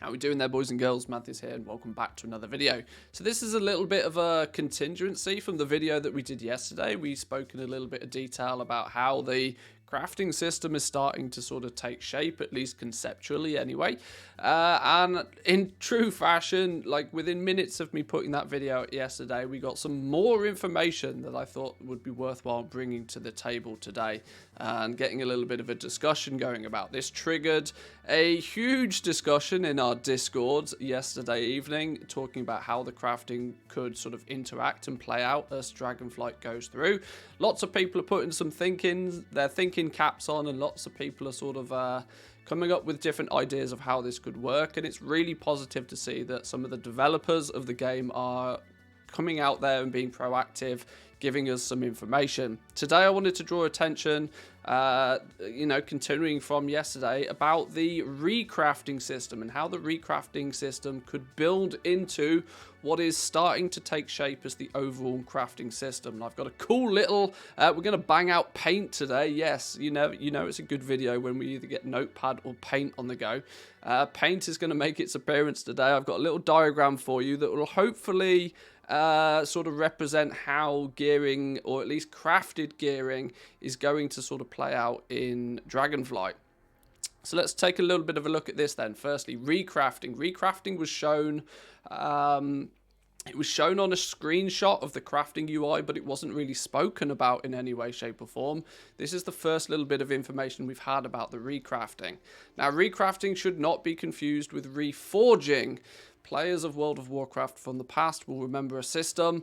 How we doing there, boys and girls? Manthieus here, and welcome back to another video. So this is a little bit of a contingency from the video that we did yesterday. We spoke in a little bit of detail about how the crafting system is starting to sort of take shape, at least conceptually anyway. And in true fashion, like within minutes of me putting that video out yesterday, we got some more information that I thought would be worthwhile bringing to the table today and getting a little bit of a discussion going about. This triggered a huge discussion in our Discord yesterday evening, talking about how the crafting could sort of interact and play out as Dragonflight goes through. Lots of people are putting some their thinking caps on, and lots of people are sort of coming up with different ideas of how this could work, and it's really positive to see that some of the developers of the game are coming out there and being proactive, giving us some information. Today I wanted to draw attention, continuing from yesterday, about the recrafting system and how the recrafting system could build into what is starting to take shape as the overall crafting system. And I've got a cool little, we're going to bang out paint today. Yes, you know it's a good video when we either get notepad or paint on the go. Paint is going to make its appearance today. I've got a little diagram for you that will hopefully sort of represent how gearing, or at least crafted gearing, is going to sort of play out in Dragonflight. So let's take a little bit of a look at this then. Firstly, recrafting. Recrafting was shown, it was shown on a screenshot of the crafting UI, but it wasn't really spoken about in any way, shape or form. This is the first little bit of information we've had about the recrafting. Now, recrafting should not be confused with reforging. Players of World of Warcraft from the past will remember a system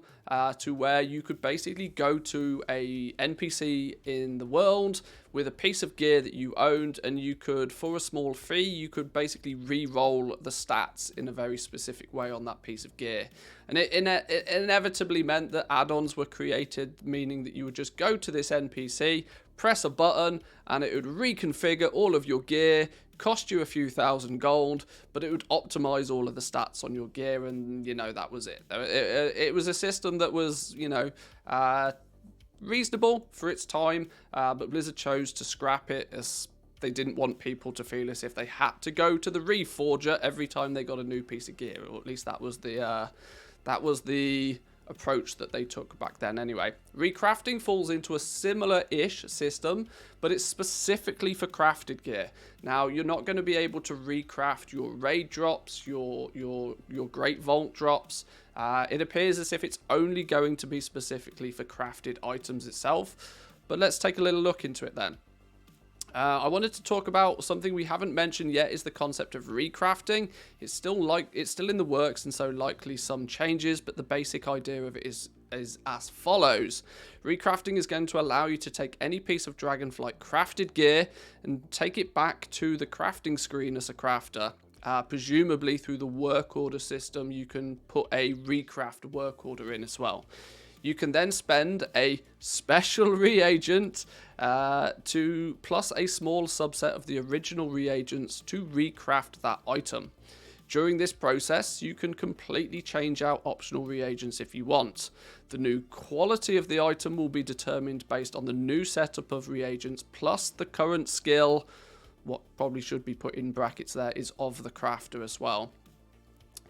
to where you could basically go to a NPC in the world with a piece of gear that you owned, and you could, for a small fee, you could basically re-roll the stats in a very specific way on that piece of gear. And it inevitably meant that add-ons were created, meaning that you would just go to this NPC, press a button, and it would reconfigure all of your gear, cost you a few thousand gold, but it would optimize all of the stats on your gear, and that was it. It was a system that was reasonable for its time, but Blizzard chose to scrap it as they didn't want people to feel as if they had to go to the reforger every time they got a new piece of gear, or at least that was the approach that they took back then anyway. Recrafting falls into a similar-ish system, but it's specifically for crafted gear. Now, you're not going to be able to recraft your raid drops, your Great Vault drops. It appears as if it's only going to be specifically for crafted items itself, but let's take a little look into it then. I wanted to talk about something we haven't mentioned yet, is the concept of recrafting. It's still in the works, and so likely some changes, but the basic idea of it is as follows. Recrafting is going to allow you to take any piece of Dragonflight crafted gear and take it back to the crafting screen as a crafter. Presumably through the work order system, you can put a recraft work order in as well. You can then spend a special reagent plus a small subset of the original reagents to recraft that item. During this process, you can completely change out optional reagents if you want. The new quality of the item will be determined based on the new setup of reagents plus the current skill. What probably should be put in brackets there is of the crafter as well.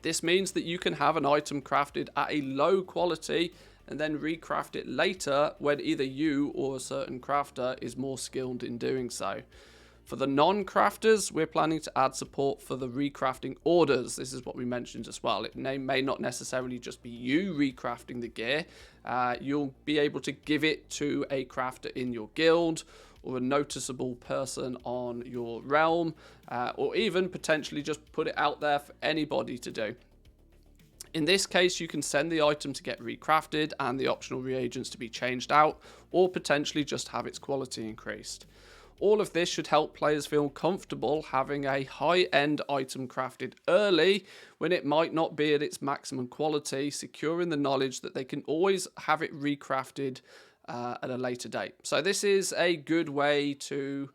This means that you can have an item crafted at a low quality and then recraft it later when either you or a certain crafter is more skilled in doing so. For the non-crafters, we're planning to add support for the recrafting orders. This is what we mentioned as well. It may not necessarily just be you recrafting the gear. You'll be able to give it to a crafter in your guild, or a noticeable person on your realm, or even potentially just put it out there for anybody to do. In this case, you can send the item to get recrafted and the optional reagents to be changed out, or potentially just have its quality increased. All of this should help players feel comfortable having a high-end item crafted early when it might not be at its maximum quality, securing the knowledge that they can always have it recrafted at a later date. So this is a good way to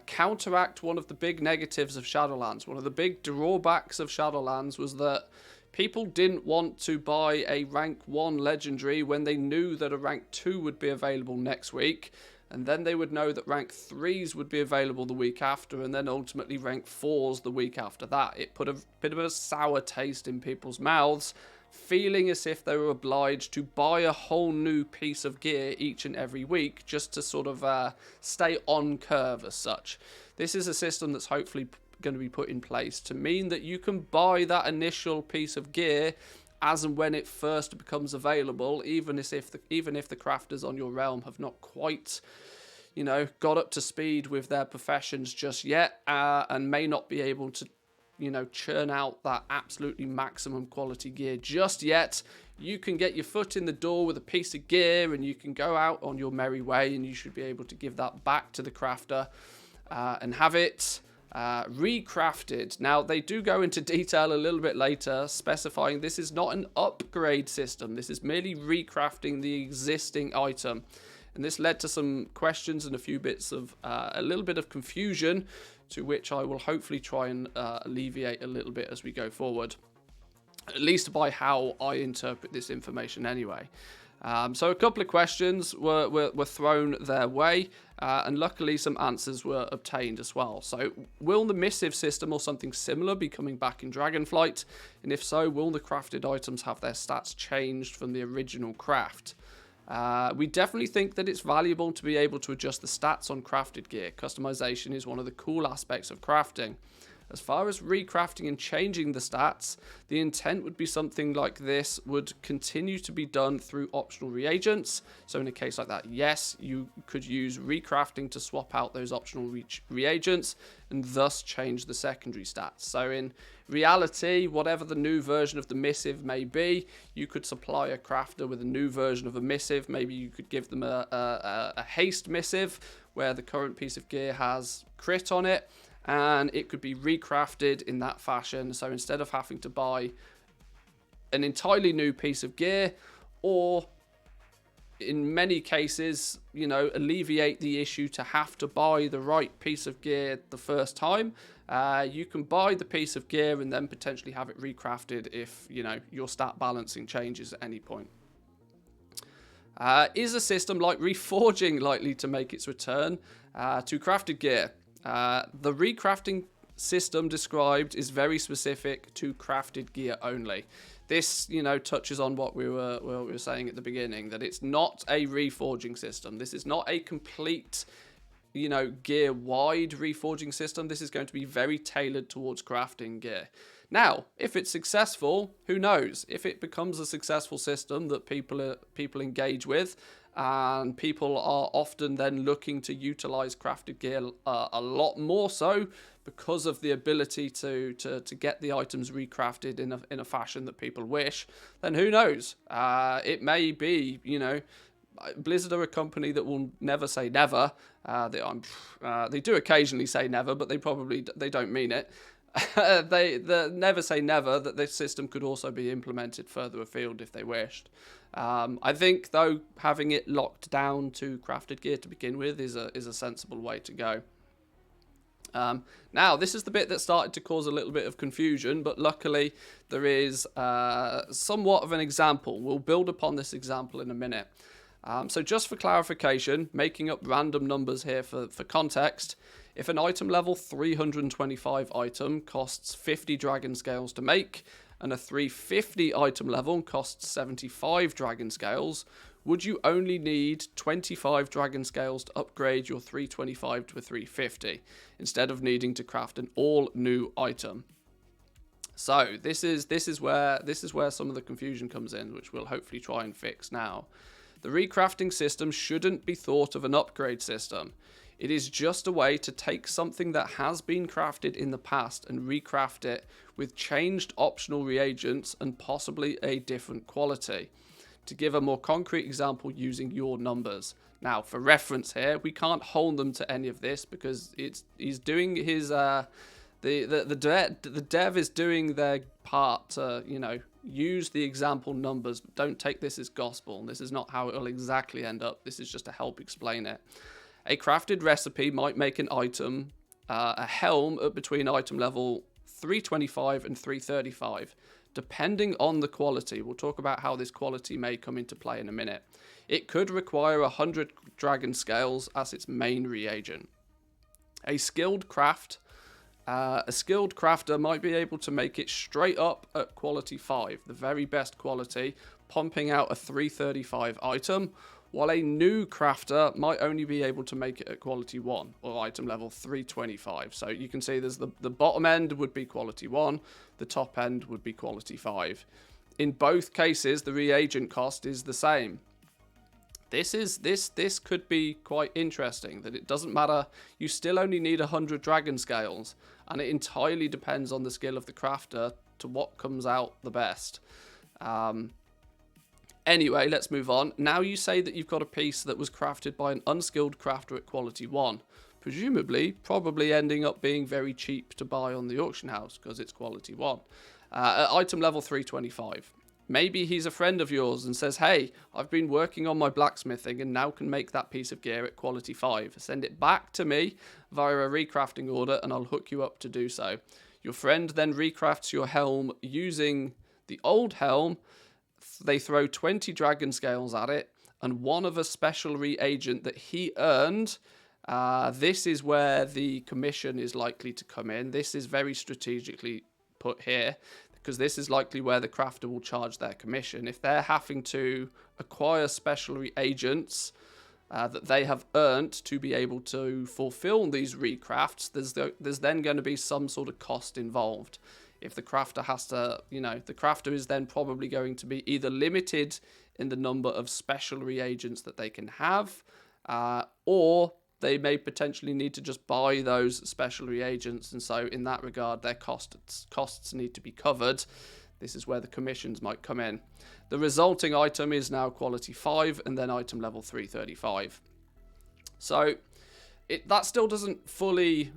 counteract one of the big negatives of Shadowlands. One of the big drawbacks of Shadowlands was that people didn't want to buy a rank 1 legendary when they knew that a rank 2 would be available next week. and then they would know that rank 3s would be available the week after, and then ultimately rank 4s the week after that. It put a bit of a sour taste in people's mouths, feeling as if they were obliged to buy a whole new piece of gear each and every week just to sort of stay on curve as such. This is a system that's hopefully going to be put in place to mean that you can buy that initial piece of gear as and when it first becomes available, even if the crafters on your realm have not quite, you know, got up to speed with their professions just yet, and may not be able to, you know, churn out that absolutely maximum quality gear just yet. You can get your foot in the door with a piece of gear and you can go out on your merry way, and you should be able to give that back to the crafter and have it recrafted. Now, they do go into detail a little bit later, specifying this is not an upgrade system. This is merely recrafting the existing item. And this led to some questions and a few bits of a little bit of confusion, to which I will hopefully try and alleviate a little bit as we go forward, at least by how I interpret this information anyway. So a couple of questions were thrown their way, and luckily some answers were obtained as well. So, will the missive system or something similar be coming back in Dragonflight? And if so, will the crafted items have their stats changed from the original craft? We definitely think that it's valuable to be able to adjust the stats on crafted gear. Customization is one of the cool aspects of crafting. As far as recrafting and changing the stats, the intent would be something like this would continue to be done through optional reagents. So in a case like that, yes, you could use recrafting to swap out those optional reagents and thus change the secondary stats. So in reality, whatever the new version of the missive may be, you could supply a crafter with a new version of a missive. Maybe you could give them a haste missive where the current piece of gear has crit on it, and it could be recrafted in that fashion. So instead of having to buy an entirely new piece of gear, or in many cases, you know, alleviate the issue to have to buy the right piece of gear the first time, you can buy the piece of gear and then potentially have it recrafted if, you know, your stat balancing changes at any point. Is a system like reforging likely to make its return to crafted gear? The recrafting system described is very specific to crafted gear only. This, you know, touches on what we were saying at the beginning, that it's not a reforging system. This is not a complete, you know, gear-wide reforging system. This is going to be very tailored towards crafting gear. Now, if it's successful, who knows? If it becomes a successful system that people engage with, and people are often then looking to utilize crafted gear a lot more so because of the ability to get the items recrafted in a fashion that people wish, then who knows? It may be, you know, Blizzard are a company that will never say never. They do occasionally say never, but they don't mean it. They never say never that this system could also be implemented further afield if they wished. I think, though, having it locked down to crafted gear to begin with is a sensible way to go. Now, this is the bit that started to cause a little bit of confusion, but luckily there is somewhat of an example. We'll build upon this example in a minute. So just for clarification, making up random numbers here for context, if an item level 325 item costs 50 dragon scales to make, and a 350 item level costs 75 dragon scales, would you only need 25 dragon scales to upgrade your 325 to a 350, instead of needing to craft an all new item? So this is where some of the confusion comes in, which we'll hopefully try and fix now. The recrafting system shouldn't be thought of an upgrade system. It is just a way to take something that has been crafted in the past and recraft it with changed optional reagents and possibly a different quality. To give a more concrete example using your numbers. Now, for reference here, we can't hold them to any of this because he's doing his the dev is doing their part to, you know, use the example numbers. Don't take this as gospel. This is not how it will exactly end up. This is just to help explain it. A crafted recipe might make an item, a helm, between item level 325 and 335. depending on the quality, we'll talk about how this quality may come into play in a minute, it could require 100 dragon scales as its main reagent. A skilled crafter might be able to make it straight up at quality 5, the very best quality, pumping out a 335 item, while a new crafter might only be able to make it at quality 1, or item level 325. So you can see there's the bottom end would be quality 1, the top end would be quality 5. In both cases, the reagent cost is the same. This could be quite interesting, that it doesn't matter, you still only need 100 dragon scales, and it entirely depends on the skill of the crafter to what comes out the best. Anyway, let's move on. Now you say that you've got a piece that was crafted by an unskilled crafter at quality 1, presumably, probably ending up being very cheap to buy on the auction house because it's quality 1. At item level 325. Maybe he's a friend of yours and says, hey, I've been working on my blacksmithing and now can make that piece of gear at quality 5. Send it back to me via a recrafting order and I'll hook you up to do so. Your friend then recrafts your helm using the old helm. They throw 20 dragon scales at it and one of a special reagent that he earned. This is where the commission is likely to come in. This is very strategically put here, because this is likely where the crafter will charge their commission. If they're having to acquire special reagents that they have earned to be able to fulfill these recrafts, there's then going to be some sort of cost involved. If the crafter has to, the crafter is then probably going to be either limited in the number of special reagents that they can have, or they may potentially need to just buy those special reagents, and so in that regard their costs need to be covered. This is where the commissions might come in. The resulting item is now quality 5 and then item level 335. So that still doesn't fully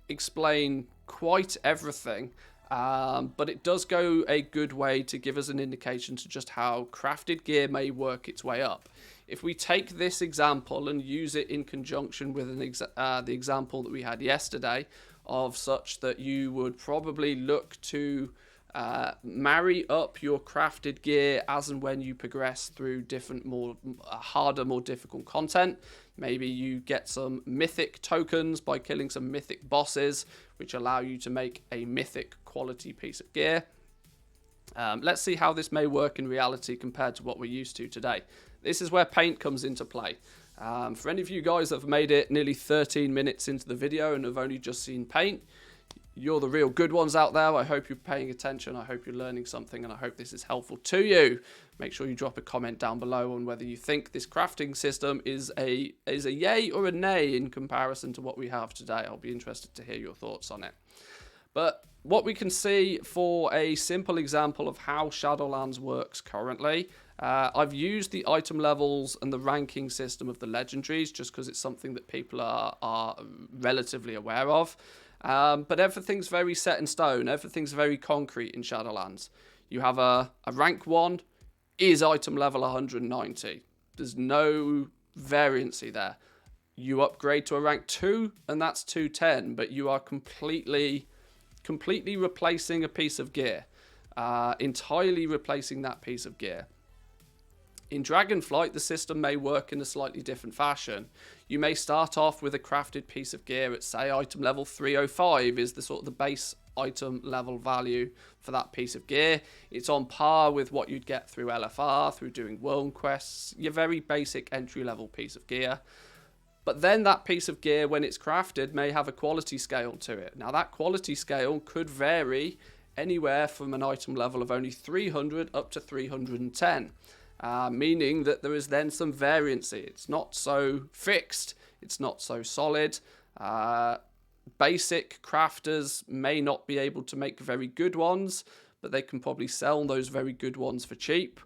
explain quite everything, but it does go a good way to give us an indication to just how crafted gear may work its way up. If we take this example and use it in conjunction with the example that we had yesterday, of such that you would probably look to marry up your crafted gear as and when you progress through different, harder, more difficult content. Maybe you get some mythic tokens by killing some mythic bosses, which allow you to make a mythic quality piece of gear. Let's see how this may work in reality compared to what we're used to today. This is where paint comes into play. For any of you guys that have made it nearly 13 minutes into the video and have only just seen paint, you're the real good ones out there. I hope you're paying attention. I hope you're learning something, and I hope this is helpful to you. Make sure you drop a comment down below on whether you think this crafting system is a yay or a nay in comparison to what we have today. I'll be interested to hear your thoughts on it. But what we can see for a simple example of how Shadowlands works currently, I've used the item levels and the ranking system of the legendaries just because it's something that people are relatively aware of. But everything's very set in stone. Everything's very concrete in Shadowlands. You have a rank 1 is item level 190. There's no variancy there. You upgrade to a rank 2 and that's 210, but you are completely replacing a piece of gear. Entirely replacing that piece of gear. In Dragonflight, the system may work in a slightly different fashion. You may start off with a crafted piece of gear at, say, item level 305 is the sort of the base item level value for that piece of gear. It's on par with what you'd get through LFR, through doing world quests, your very basic entry level piece of gear. But then that piece of gear, when it's crafted, may have a quality scale to it. Now that quality scale could vary anywhere from an item level of only 300 up to 310. Meaning that there is then some variancy. It's not so fixed, it's not so solid. Basic crafters may not be able to make very good ones, but they can probably sell those very good ones for cheap.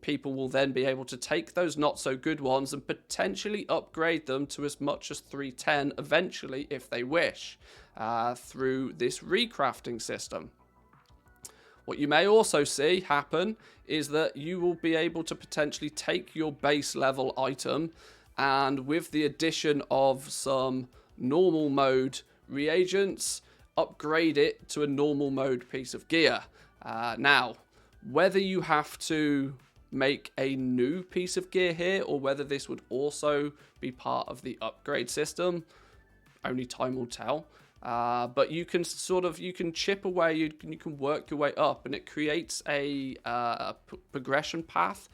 People will then be able to take those not so good ones and potentially upgrade them to as much as 310 eventually if they wish, through this recrafting system. What you may also see happen is that you will be able to potentially take your base level item and with the addition of some normal mode reagents, upgrade it to a normal mode piece of gear. Now, whether you have to make a new piece of gear here, or whether this would also be part of the upgrade system, only time will tell. But you can you can chip away, you can work your way up, and it creates a progression path,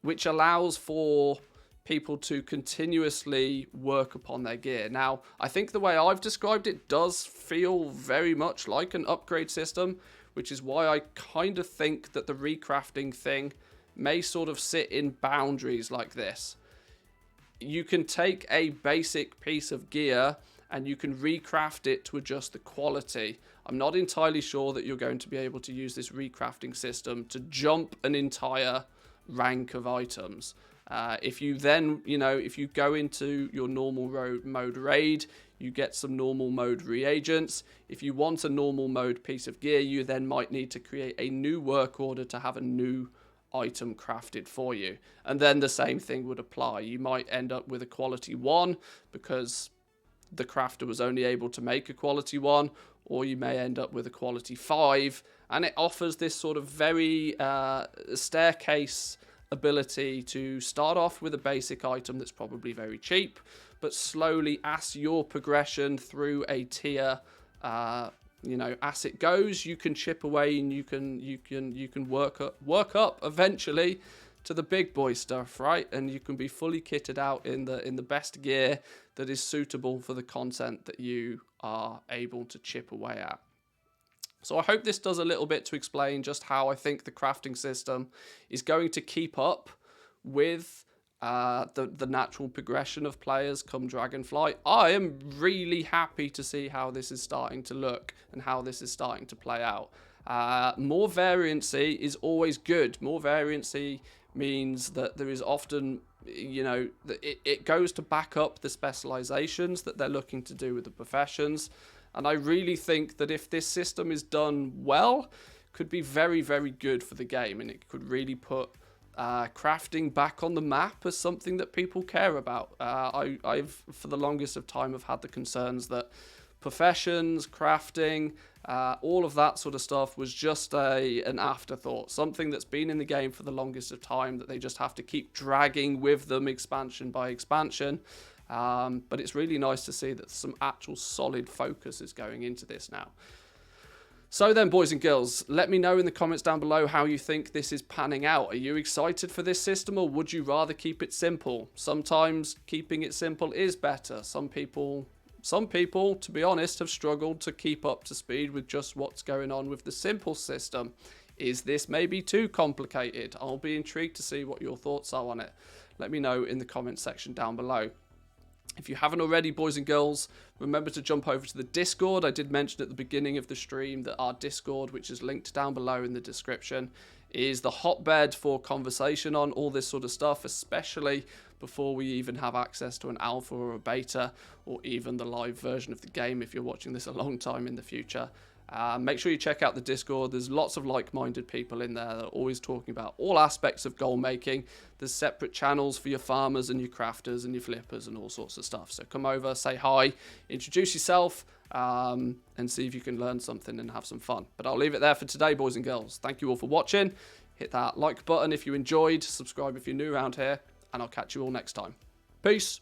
which allows for people to continuously work upon their gear. Now, I think the way I've described it does feel very much like an upgrade system, which is why I kind of think that the recrafting thing may sort of sit in boundaries like this. You can take a basic piece of gear and you can recraft it to adjust the quality. I'm not entirely sure that you're going to be able to use this recrafting system to jump an entire rank of items. If you then, if you go into your normal mode raid, you get some normal mode reagents. If you want a normal mode piece of gear, you then might need to create a new work order to have a new item crafted for you. And then the same thing would apply. You might end up with a quality 1 because the crafter was only able to make a quality 1, or you may end up with a quality 5, and it offers this sort of very staircase ability to start off with a basic item that's probably very cheap, but slowly, as your progression through a tier, as it goes, you can chip away and you can work up eventually to the big boy stuff, right? And you can be fully kitted out in the best gear that is suitable for the content that you are able to chip away at. So I hope this does a little bit to explain just how I think the crafting system is going to keep up with the natural progression of players come Dragonflight. I am really happy to see how this is starting to look and how this is starting to play out. More variancy is always good. More variancy means that there is often, that it goes to back up the specializations that they're looking to do with the professions. And I really think that if this system is done well, could be very, very good for the game, and it could really put crafting back on the map as something that people care about. I've for the longest of time have had the concerns that professions, crafting, all of that sort of stuff was just an afterthought, something that's been in the game for the longest of time that they just have to keep dragging with them expansion by expansion. But it's really nice to see that some actual solid focus is going into this now. So then, boys and girls, let me know in the comments down below how you think this is panning out. Are you excited for this system, or would you rather keep it simple? Sometimes keeping it simple is better. Some people, to be honest, have struggled to keep up to speed with just what's going on with the simple system. Is this maybe too complicated? I'll be intrigued to see what your thoughts are on it. Let me know in the comments section down below. If you haven't already, boys and girls, remember to jump over to the Discord. I did mention at the beginning of the stream that our Discord, which is linked down below in the description, is the hotbed for conversation on all this sort of stuff, especially before we even have access to an alpha or a beta, or even the live version of the game if you're watching this a long time in the future. Make sure you check out the Discord. There's lots of like-minded people in there that are always talking about all aspects of goal making. There's separate channels for your farmers and your crafters and your flippers and all sorts of stuff. So come over, say hi, introduce yourself, and see if you can learn something and have some fun. But I'll leave it there for today, boys and girls. Thank you all for watching. Hit that like button if you enjoyed, subscribe if you're new around here, and I'll catch you all next time. Peace.